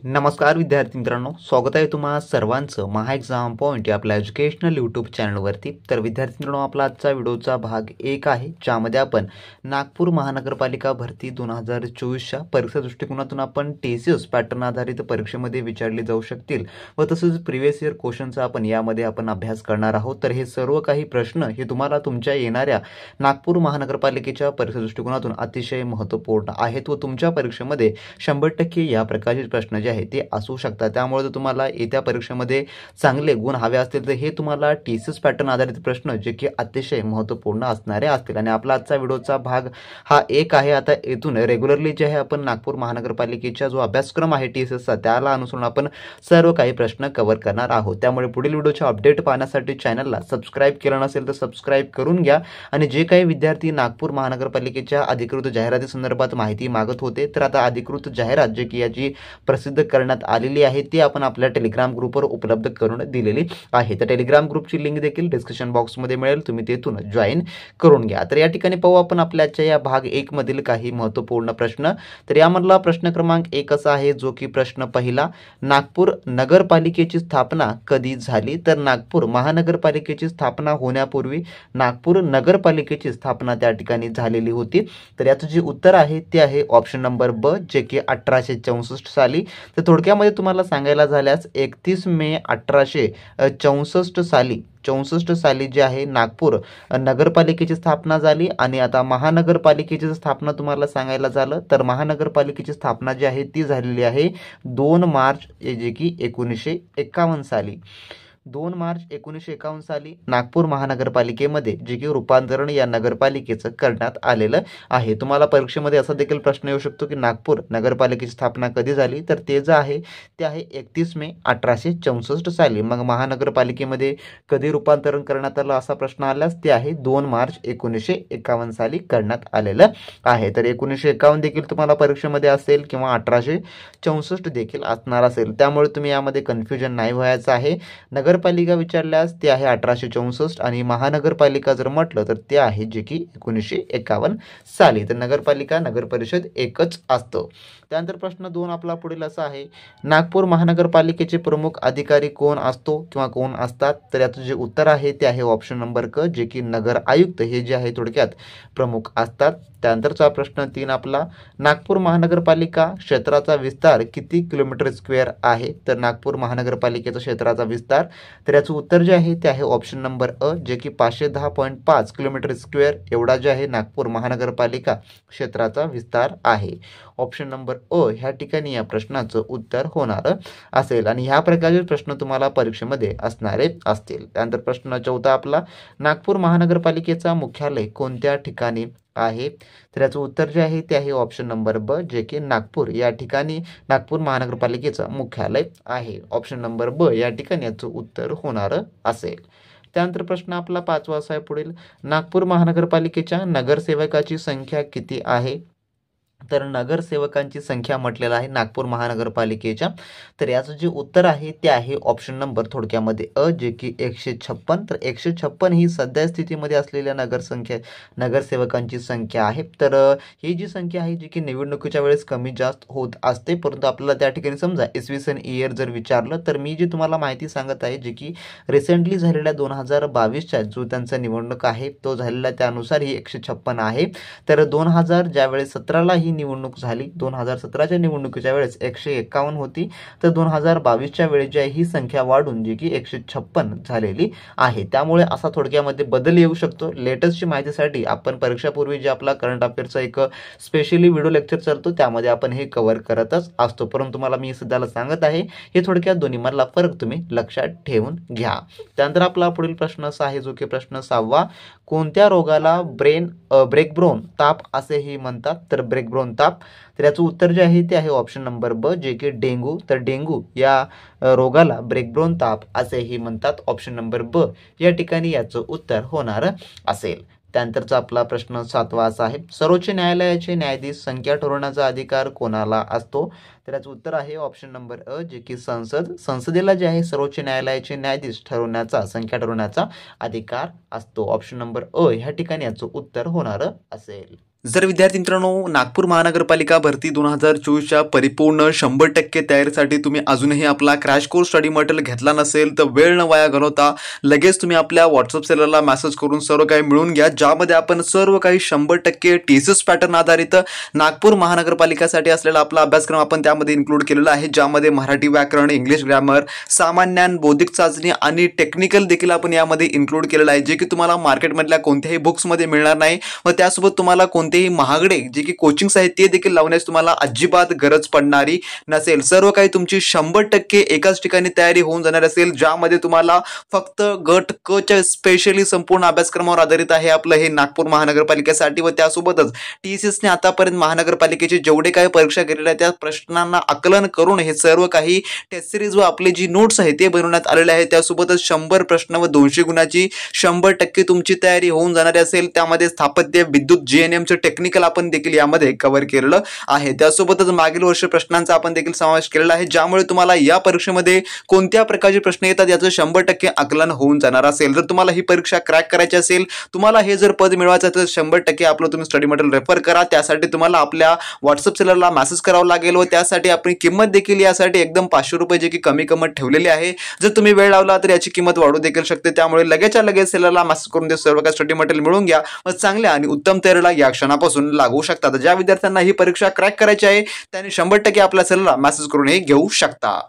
नमस्कार विद्यार्थी मित्रांनो, स्वागत आहे तुम्हा सर्वांचं महा एक्झाम पॉईंट या आपल्या एज्युकेशनल यूट्यूब चॅनलवरती। तर विद्यार्थी मित्रांनो, आपला आजचा व्हिडिओचा भाग 1 आहे, ज्यामध्ये आपण नागपूर महानगरपालिका भरती 2024च्या परीक्षा दृष्टिकोनातून आपण टीसीएस पॅटर्न आधारित परीक्षेमध्ये विचारले जाऊ शकतील व तसेच प्रिव्हियस इयर क्वेश्चनचा आपण अभ्यास करणार आहोत। तर हे सर्व काही प्रश्न हे तुम्हाला तुमच्या येणाऱ्या नागपूर महानगरपालिकेच्या परीक्षा दृष्टिकोनातून अतिशय महत्त्वपूर्ण आहेत व तुमच्या परीक्षेमध्ये 100% या प्रकारचे प्रश्न जे ते असू शकतात। त्यामुळे जर तुम्हाला येत्या परीक्षेमध्ये चांगले गुण हवे असतील तर हे तुम्हाला टीसीएस पॅटर्न आधारित प्रश्न जे की अतिशय महत्त्वपूर्ण असणारे असतील। आणि आपला आजचा व्हिडिओचा भाग हा 1 आहे। आता येथून रेग्युलरली जे आहे आपण नागपूर महानगरपालिकेचा जो अभ्यासक्रम आहे टीसीएसचा त्याला अनुसरून आपण सर्व काही प्रश्न कव्हर करणार आहोत। त्यामुळे पुढील व्हिडिओचे अपडेट पाहण्यासाठी चॅनलला सबस्क्राइब केलं नसेल तर सबस्क्राइब करून घ्या। आणि जे काही विद्यार्थी नागपूर महानगरपालिकेच्या अधिकृत जाहिराती संदर्भात माहिती मागत होते तर आता अधिकृत जाहिरात जे की याची प्रसिद्ध करण्यात आलेली आहे ती आपण आपल्या टेलिग्राम ग्रुपवर उपलब्ध करून दिलेली आहे। तर टेलिग्राम ग्रुपची लिंक देखील डिस्क्रिप्शन बॉक्समध्ये मिळेल, तुम्ही तेथून जॉईन करून घ्या। तर या ठिकाणी पाहू आपण आपल्याच्या या भाग 1 मधील काही महत्त्वपूर्ण प्रश्न। तर यामधला प्रश्न क्रमांक 1 असा आहे जो की प्रश्न पहिला, नागपूर नगरपालिकेची स्थापना कधी झाली? तर नागपूर महानगरपालिकेची स्थापना होण्यापूर्वी नागपूर नगरपालिकेची स्थापना त्या ठिकाणी झालेली होती। तर याचं जे उत्तर आहे ते आहे ऑप्शन नंबर ब, जे की 1864 साली। तर थोडक्यामध्ये तुम्हाला सांगायला झाल्यास 31 मे 1864 साली जे आहे नागपूर नगरपालिकेची स्थापना झाली। आणि आता महानगरपालिकेची स्थापना तुम्हाला सांगायला झालं तर महानगरपालिकेची स्थापना जी आहे ती झालेली आहे 2 मार्च जे की 1951 साली। 2 मार्च 1951 साली नागपूर महानगरपालिकेमध्ये जे की रूपांतरण या नगरपालिकेचं करण्यात आलेलं आहे। तुम्हाला परीक्षेमध्ये असा देखील प्रश्न येऊ शकतो की नागपूर नगरपालिकेची स्थापना कधी झाली? तर ते जे आहे ते आहे 31 मे 1864 साली। मग महानगरपालिकेमध्ये कधी रूपांतरण करण्यात आलं असा प्रश्न आल्यास ते आहे 2 मार्च 1951 साली करण्यात आलेलं आहे। तर 1951 देखील तुम्हाला परीक्षेमध्ये असेल किंवा 1864 देखील असणार असेल, त्यामुळे तुम्ही यामध्ये कन्फ्युजन नाही व्हायचं आहे। नगरपालिका विचारल्यास ते आहे 1864 आणि महानगरपालिका जर म्हटलं तर ते आहे जे की 1951 साली। तर नगरपालिका नगरपरिषद एकच असतं। त्यानंतर प्रश्न 2 आपला पुढील असा आहे, नागपूर महानगरपालिकेचे प्रमुख अधिकारी कोण असतो किंवा कोण असतात? तर याचं जे उत्तर आहे ते आहे ऑप्शन नंबर क, जे की नगर आयुक्त हे जे आहे थोडक्यात प्रमुख असतात। त्यानंतरचा प्रश्न 3 आपला, नागपूर महानगरपालिका क्षेत्राचा विस्तार किती किलोमीटर स्क्वेअर आहे? तर नागपूर महानगरपालिकेचा क्षेत्राचा विस्तार, तर याचं उत्तर जे आहे ते आहे ऑप्शन नंबर अ, जे की 510.5 किलोमीटर स्क्वेअर एवढा जे आहे नागपूर महानगरपालिका क्षेत्राचा विस्तार आहे। ऑप्शन नंबर अ ह्या ठिकाणी या प्रश्नाचं उत्तर होणार असेल। आणि ह्या प्रकारचे प्रश्न तुम्हाला परीक्षेमध्ये असणारे असतील। त्यानंतर प्रश्न 4 आपला, नागपूर महानगरपालिकेचा मुख्यालय कोणत्या ठिकाणी आहे? तर याचं उत्तर जे आहे ते आहे ऑप्शन नंबर ब, जे की नागपूर या ठिकाणी नागपूर महानगरपालिकेचं मुख्यालय आहे। ऑप्शन नंबर ब या ठिकाणी याचं उत्तर होणार असेल। त्यानंतर प्रश्न आपला 5वा असा आहे पुढील, नागपूर महानगरपालिकेच्या नगरसेवकाची संख्या किती आहे? तर नगरसेवकांची संख्या म्हटलेलं आहे नागपूर महानगरपालिकेच्या, तर याचं जे उत्तर आहे ते आहे ऑप्शन नंबर थोडक्यामध्ये अ, जे की 156। तर 156 ही सध्या स्थितीमध्ये असलेल्या नगरसेवकांची संख्या आहे। तर ही जी संख्या आहे जी की निवडणुकीच्या वेळेस कमी जास्त होत असते, परंतु आपल्याला त्या ठिकाणी समजा इसवी सन इयर जर विचारलं तर मी जी तुम्हाला माहिती सांगत आहे जी की रिसेंटली झालेल्या 2022च्या जो त्यांचा निवडणूक आहे तो झालेला त्यानुसार ही 156 आहे। तर 2000 ज्यावेळेस 17ला ही निवडणूक झाली, 2017च्या निवडणुकीच्या वेळेस 151 होती, तर 2022च्या वेळेस जी आहे ही संख्या वाढून जी की 156 झालेली आहे। त्यामुळे असा थोडक्यामध्ये बदल येऊ शकतो। लेटेस्टची माहितीसाठी आपण परीक्षापूर्वी जे आपला करंट अफेअरचा एक स्पेशली व्हिडिओ लेक्चर चालतो त्यामध्ये आपण हे कव्हर करतच असतो, परंतु मला मी सध्याला सांगत आहे हे थोडक्यात दोन्ही मधला फरक तुम्ही लक्षात ठेवून घ्या। त्यानंतर आपला पुढील प्रश्न असा आहे जो की प्रश्न 6वा, कोणत्या रोगाला ब्रेकब्रोन ताप असेही म्हणतात? तर ब्रेकब्रोन ताप, तर याचं उत्तर जे आहे ते आहे ऑप्शन नंबर ब, जे की डेंगू। तर डेंगू या रोगाला ब्रेकब्रोन ताप असेही म्हणतात। ऑप्शन नंबर ब या ठिकाणी याचं उत्तर होणार असेल। त्यानंतरचा आपला प्रश्न 7वा असा आहे, सर्वोच्च न्यायालयाचे न्यायाधीश संख्या ठरवण्याचा अधिकार कोणाला असतो? तर याचं उत्तर आहे ऑप्शन नंबर अ, जे की संसदेला जे आहे सर्वोच्च न्यायालयाचे न्यायाधीश संख्या ठरवण्याचा अधिकार असतो। ऑप्शन नंबर अ ह्या ठिकाणी याचं उत्तर होणार असेल। जर विद्यार्थी मित्रांनो नागपूर महानगरपालिका भरती 2024च्या परिपूर्ण 100% तयारीसाठी तुम्ही अजूनही आपला क्रॅश कोर्स स्टडी मटेरियल घेतला नसेल तर वेळ न वाया घालवता लगेच तुम्ही आपल्या व्हॉट्सअप सेलरला मेसेज करून सर्व काही मिळवून घ्या, ज्यामध्ये आपण सर्व काही 100% टीसीएस पॅटर्न आधारित नागपूर महानगरपालिकासाठी असलेला आपला अभ्यासक्रम आपण त्यामध्ये इन्क्लूड केलेला आहे, ज्यामध्ये मराठी व्याकरण, इंग्लिश ग्रामर, सामान्य ज्ञान, बौद्धिक चाचणी आणि टेक्निकल देखील आपण यामध्ये इन्क्लूड केलेला आहे, जे की तुम्हाला मार्केटमधल्या कोणत्याही बुक्समध्ये मिळणार नाही व त्यासोबत तुम्हाला कोणतेही महागडे जे की कोचिंग्स आहेत ते देखील लावण्यास तुम्हाला अजिबात गरज पडणारी नसेल. सर्व काही तुमची 100% एकाच ठिकाणी तयारी होऊन जाणार असेल, ज्यामध्ये तुम्हाला फक्त गट क च्या स्पेशली संपूर्ण अभ्यासक्रमावर आधारित आहे आपलं हे नागपूर महानगरपालिकेसाठी व त्यासोबतच टीसीएसने आतापर्यंत महानगरपालिकेचे जेवढे काही परीक्षा केलेल्या आहेत त्या प्रश्नांना आकलन करून हे सर्व काही टेस्ट सिरीज व आपले जी नोट्स आहे ते बनवण्यात आलेले आहे. त्यासोबतच 100 प्रश्न व 200 गुणाची 100% तुमची तयारी होऊन जाणारी असेल. त्यामध्ये स्थापत्य, विद्युत, जीएनएमचे टेक्निकल आपण देखील यामध्ये कव्हर केलेलं आहे. त्यासोबतच मागील वर्ष प्रश्नांचा आपण देखील समावेश केलेला आहे, ज्यामुळे तुम्हाला या परीक्षेमध्ये कोणत्या प्रकारचे प्रश्न येतात याचं 100% आकलन होऊन जाणार असेल. जर तुम्हाला ही परीक्षा क्रॅक करायची असेल, तुम्हाला हे जर पद मिळवायचं तर 100% आपलं तुम्ही स्टडी मटेरियल रेफर करा. त्यासाठी तुम्हाला आपल्या व्हॉट्सअप सेलरला मेसेज करावं लागेल व त्यासाठी आपण किंमत देखील यासाठी एकदम 500 रुपये जे की कमी किंमत ठेवलेली आहे. जर तुम्ही वेळ लावला तर याची किंमत वाढू देखील शकते, त्यामुळे लगेचच्या लगेच सेलरला मेसेज करून ते सर्व काही स्टडी मटेरियल मिळवून घ्या व चांगल्या आणि उत्तम तयारीला या क्षणापासून लागू शकता. ज्या विद्यार्थ्यांना ही परीक्षा क्रॅक करायची आहे त्यांनी 100% आपल्या सेलरला मेसेज करून हे घेऊ शकता.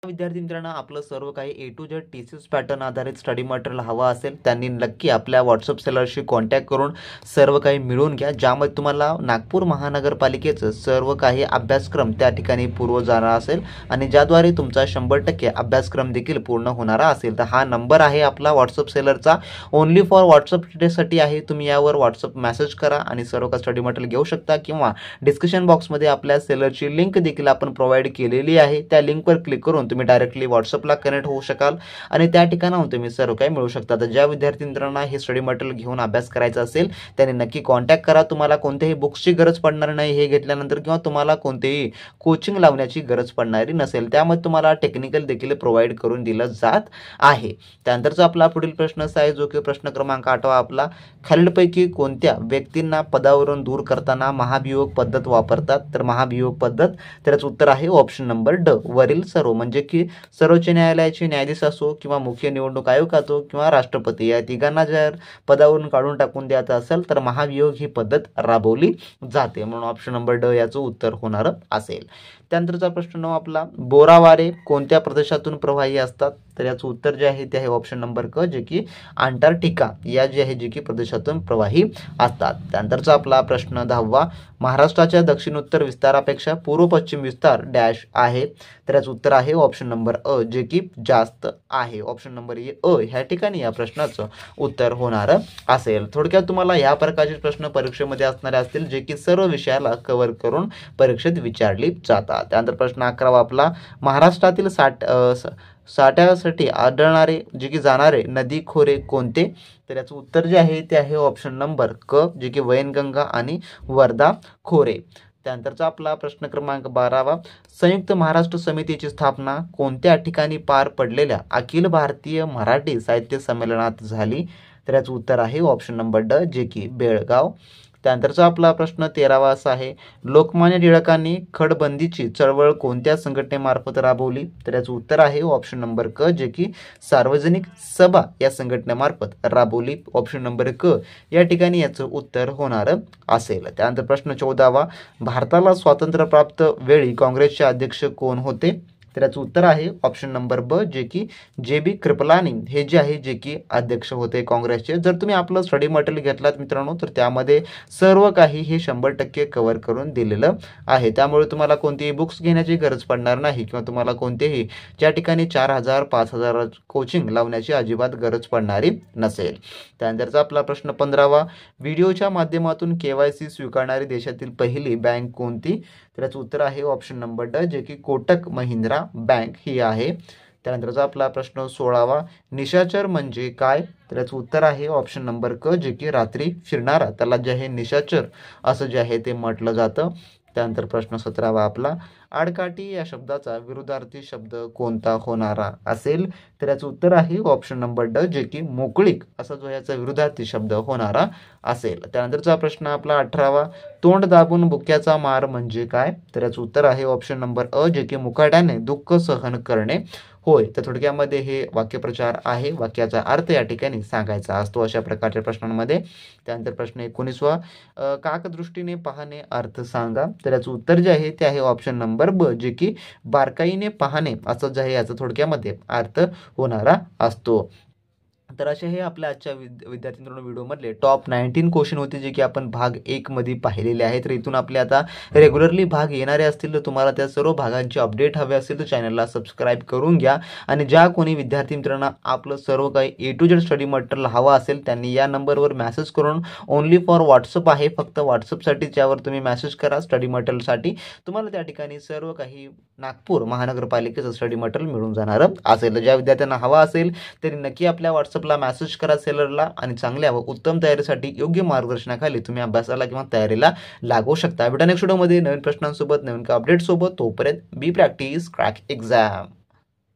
विद्यार्थी मित्रांनो आपलं सर्व काही ए टू झेड टीसीएस पॅटर्न आधारित स्टडी मटेरियल हवं असेल त्यांनी नक्की आपल्या व्हॉट्सअप सेलरशी कॉन्टॅक्ट करून सर्व काही मिळवून घ्या, ज्यामध्ये तुम्हाला नागपूर महानगरपालिकेचं सर्व काही अभ्यासक्रम त्या ठिकाणी पूर्व जाणार असेल आणि ज्याद्वारे तुमचा 100% अभ्यासक्रम देखील पूर्ण होणारा असेल. तर हा नंबर आहे आपला व्हॉट्सअप सेलरचा, ओनली फॉर व्हॉट्सअप साठी आहे. तुम्ही यावर व्हॉट्सअप मेसेज करा आणि सर्व काही स्टडी मटेरियल घेऊ शकता किंवा डिस्क्रिप्शन बॉक्समध्ये आपल्या सेलरची लिंक देखील आपण प्रोव्हाइड केलेली आहे. त्या लिंकवर क्लिक करून तुम्ही डायरेक्टली व्हॉट्सअपला कनेक्ट होऊ शकाल आणि त्या ठिकाणाहून तुम्ही सर्व काही मिळवू शकता. तर ज्या विद्यार्थी मित्रांना हे स्टडी मटेरियल घेऊन अभ्यास करायचा असेल त्यांनी नक्की कॉन्टॅक्ट करा. तुम्हाला कोणत्याही बुक्सची गरज पडणार नाही हे घेतल्यानंतर किंवा तुम्हाला कोणतेही कोचिंग लावण्याची गरज पडणारी नसेल. त्यामुळे तुम्हाला टेक्निकल देखील प्रोव्हाइड करून दिलं जात आहे. त्यानंतरचा आपला पुढील प्रश्न असा आहे जो की प्रश्न क्रमांक 8 आपला, खालीलपैकी कोणत्या व्यक्तींना पदावरून दूर करताना महाभियोग पद्धत वापरतात? तर महाभियोग पद्धत त्याचं उत्तर आहे ऑप्शन नंबर ड, वरील सर्व, म्हणजे की सर्वोच्च न्यायालयाचे न्यायाधीश असो किंवा मुख्य निवडणूक आयोग असो किंवा राष्ट्रपती या तिघांना जर पदावरून काढून टाकून द्यायचं असेल तर महाभियोग ही पद्धत राबवली जाते, म्हणून ऑप्शन नंबर ड याचं उत्तर होणार असेल. त्यानंतरचा प्रश्न आपला, बोरावारे कोणत्या प्रदेशातून प्रवाही असतात? तर याचं उत्तर जे आहे ते आहे ऑप्शन नंबर क, जे की अंटार्क्टिका या जे आहे जे की प्रदेशातून प्रवाही असतात. त्यानंतरचा आपला प्रश्न 10वा, महाराष्ट्राच्या दक्षिणोत्तर विस्तारापेक्षा पूर्व पश्चिम विस्तार डॅश आहे? तर याचं उत्तर आहे ऑप्शन नंबर अ, जे की जास्त आहे. ऑप्शन नंबर अ ह्या ठिकाणी या प्रश्नाचं उत्तर होणार असेल. थोडक्यात तुम्हाला ह्या प्रकारचे प्रश्न परीक्षेमध्ये असणारे असतील जे की सर्व विषयाला कव्हर करून परीक्षेत विचारली जातात. त्यानंतर प्रश्न 11वा आपला, महाराष्ट्रातील साठ्यासाठी आढळणारे जे की जाणारे नदी खोरे कोणते? तर याचं उत्तर जे आहे ते आहे ऑप्शन नंबर क, जे की वैनगंगा आणि वर्धा खोरे. त्यानंतरचा आपला प्रश्न क्रमांक 12वा, संयुक्त महाराष्ट्र समितीची स्थापना कोणत्या ठिकाणी पार पडलेल्या अखिल भारतीय मराठी साहित्य संमेलनात झाली? तर याचं उत्तर आहे ऑप्शन नंबर ड, जे की बेळगाव. त्यानंतरचा आपला प्रश्न 13वा असा आहे, लोकमान्य टिळकांनी खडबंदीची चळवळ कोणत्या संघटनेमार्फत राबवली? तर याचं उत्तर आहे ऑप्शन नंबर क, जे की सार्वजनिक सभा या संघटनेमार्फत राबवली. ऑप्शन नंबर क या ठिकाणी याचं उत्तर होणार असेल. त्यानंतर प्रश्न 14वा, भारताला स्वातंत्र्य प्राप्त वेळी काँग्रेसचे अध्यक्ष कोण होते? तर याचं उत्तर आहे ऑप्शन नंबर ब, जे की JB कृपलानी हे जे आहे जे की अध्यक्ष होते काँग्रेसचे. जर तुम्ही आपलं स्टडी मटेरियल घेतलात मित्रांनो तर त्यामध्ये सर्व काही हे 100% कव्हर करून दिलेलं आहे, त्यामुळे तुम्हाला कोणतीही बुक्स घेण्याची गरज पडणार नाही किंवा तुम्हाला कोणतेही ज्या ठिकाणी 4000 5000 कोचिंग लावण्याची अजिबात गरज पडणारी नसेल. त्यानंतरचा आपला प्रश्न 15वा, व्हिडिओच्या माध्यमातून KYC स्वीकारणारी देशातील पहिली बँक कोणती? तर याचं उत्तर आहे ऑप्शन नंबर ड, जे की कोटक महिंद्रा बँक ही आहे. त्यानंतरचा आपला प्रश्न 16वा, निशाचर म्हणजे काय? तर याचं उत्तर आहे ऑप्शन नंबर क, जे की रात्री फिरणारा त्याला जे आहे निशाचर असं जे आहे ते म्हटलं जातं. त्यानंतर प्रश्न 17वा आपला, आडकाठी या शब्दाचा विरुद्धार्थी शब्द कोणता होणारा असेल? तर याचं उत्तर आहे ऑप्शन नंबर ड, जे की मोकळीक असा जो याचा विरुद्धार्थी शब्द होणारा असेल. त्यानंतरचा प्रश्न आपला 18वा, तोंड दाबून बुक्याचा मार म्हणजे काय? तर याचं उत्तर आहे ऑप्शन नंबर अ, जे की मुकाट्याने दुःख सहन करणे होय. तर थोडक्यामध्ये हे वाक्यप्रचार आहे, वाक्याचा अर्थ या ठिकाणी सांगायचा असतो अशा प्रकारच्या प्रश्नांमध्ये. त्यानंतर प्रश्न 19वा, काकदृष्टीने पाहणे अर्थ सांगा. तर याचं उत्तर जे आहे ते आहे ऑप्शन नंबर ब, जे की बारकाईने पाहणे असं जे आहे याचा थोडक्यामध्ये अर्थ होणारा असतो. तर असे हे आपल्या आजच्या विद्यार्थी मित्रांनो व्हिडिओमधले टॉप 19 क्वेश्चन होते, जे की आपण भाग 1 मध्ये पाहिलेले आहेत. तर इथून आपले आता रेग्युलरली भाग येणारे असतील, तर तुम्हाला त्या सर्व भागांची अपडेट हवे असेल तर चॅनलला सबस्क्राईब करून घ्या. आणि ज्या कोणी विद्यार्थी मित्रांना आपलं सर्व काही A to Z study material हवं असेल त्यांनी या नंबरवर मेसेज करून, ओनली फॉर व्हॉट्सअप आहे, फक्त व्हॉट्सअपसाठी त्यावर तुम्ही मेसेज करा स्टडी मटेरियलसाठी. तुम्हाला त्या ठिकाणी सर्व काही नागपूर महानगरपालिकेचं स्टडी मटेरियल मिळून जाणार असेल. ज्या विद्यार्थ्यांना हवा असेल त्यांनी नक्की आपल्या व्हॉट्सअपला मेसेज करा सेलरला, आणि चांगल्या व उत्तम तयारीसाठी योग्य मार्गदर्शनाखाली तुम्ही अभ्यासाला किंवा तयारीला लागू शकता. भेटा नेक्स्ट व्हिडिओमध्ये नवीन प्रश्नांसोबत, नवीन अपडेट सोबत. तोपर्यंत बी प्रॅक्टिस क्रॅक एक्झाम.